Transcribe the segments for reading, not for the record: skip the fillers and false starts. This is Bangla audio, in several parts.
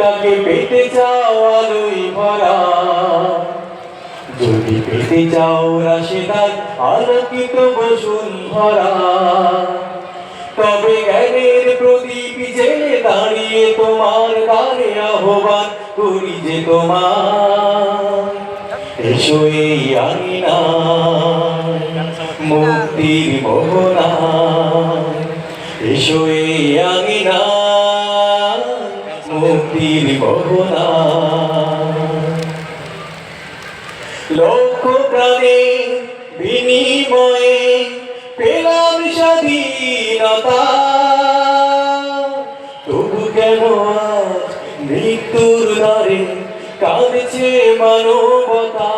দিনটাকে পেতে চাও আলোয় ভরা, যদি পেতে চাও রাশেদার আলোকিত বসুন্ধরা, তবে জ্ঞানের প্রদীপ জেলে দাঁড়িয়ে তোমার দ্বারে আহ্বান করি যে তোমার, এসো এই আঙিনায় মুক্তির মোহনায়, এসো এই আঙিনায় মুক্তির মোহনায়। লক্ষ প্রাণে বিনিময়ে পেলাম স্বাধীনতা, তবু কেন আজ মৃত্যুর দ্বারে কাঁদছে মানবতা।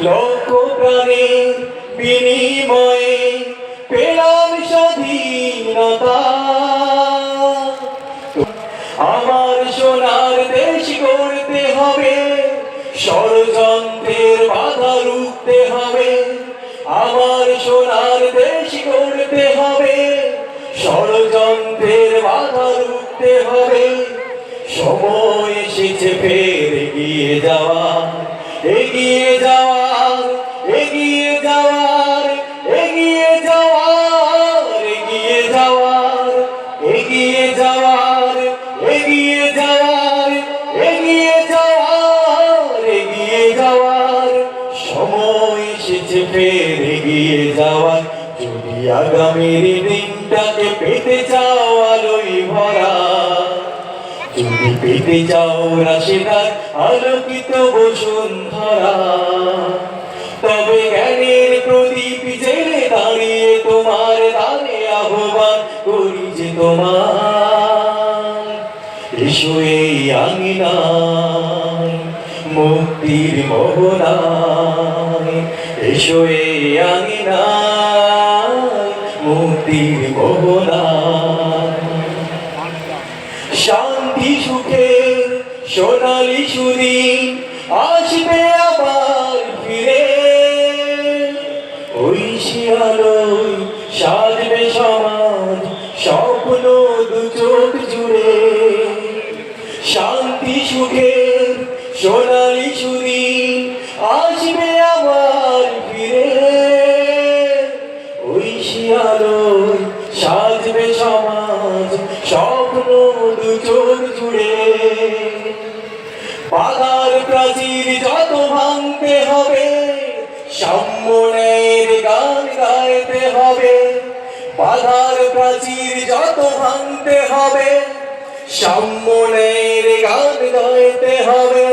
লক্ষ প্রাণে বিনিময়ে পেলাম স্বাধীনতা, আমার সোনার দেশ গড়তে হবে, ষড়যন্ত্রের বাধা রুখতে হবে। আমার সোনার দেশ গড়তে হবে, ষড়যন্ত্রের বাধা রুখতে হবে। সময় এসেছে ফের এগিয়ে যাওয়ার, এগিয়ে যাওয়ার, এগিয়ে যাওয়ার, এগিয়ে যাওয়ার, এগিয়ে যাওয়ার, এগিয়ে যাওয়ার, এগিয়ে যাওয়ার, এগিয়ে যাওয়ার, এগিয়ে যাওয়ার। সময় এসেছে ফের এগিয়ে যাওয়ার, যদি আগামীর দিনটাকে পেতে চাও আলোয় ভরা, যদি পেতে চাও রাশেদার আলোকিত বসুন্ধরা, তবে জ্ঞানের প্রদীপ জেলে দাঁড়িয়ে তোমার দ্বারে আহ্বান করি যে তোমার, এসো এই আঙিনায় মুক্তির মোহনায়, এসো এই আঙিনায় মুক্তির মোহনায়। শান্তি সুখের সোনালি সুদিন আসবে আবার ফিরে, ওই শিয়ালোয় সাজবে সমাজ স্বপ্ন দু চোখ জুড়ে। শান্তি সুখের সোনালি সুদিন আসবে আবার ফিরে, ওই শিয়ালোয় সাজবে সমাজ স্বপ্ন দু চোখ জুড়ে। বাধার প্রাচীর যত ভাঙতে হবে, সাম্যের গান গাইতে হবে। বাধার প্রাচীর যত ভাঙতে হবে, সাম্যের গান গাইতে হবে।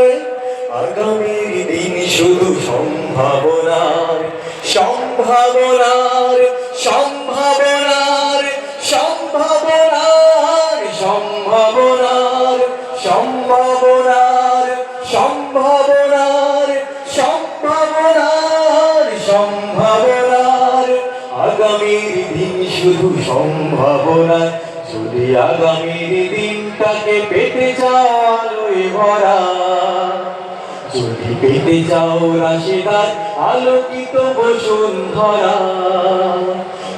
আগামীর দিন শুধু সম্ভাবনার, সম্ভাবনার, সম্ভাবনার, সম্ভাবনার, সম্ভাবনার, সম্ভাবনার, সম্ভাবনার, সম্ভাবনার, সম্ভাবনার। আগামীর দিন শুধু সম্ভাবনার, যদি আগামীর দিনটাকে পেতে চাও আলোয় ভরা, যদি পেতে চাও রাশেদার আলোকিত বসুন্ধরা,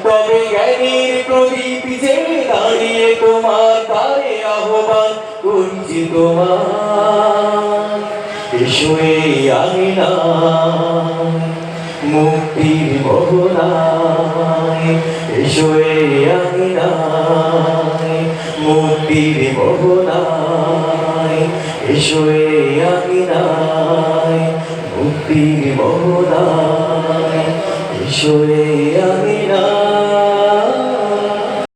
তবে জ্ঞানের প্রদীপ জেলে দাঁড়িয়ে তোমার দ্বারে আহ্বান করছি তোমার, এসো এই আঙিনায় মুক্তির মোহনায়, এসো এই আঙিনায় মুক্তির মোহনায়, এসো এই আঙিনায় মুক্তির মোহনায়, এসো এই আঙিনায়।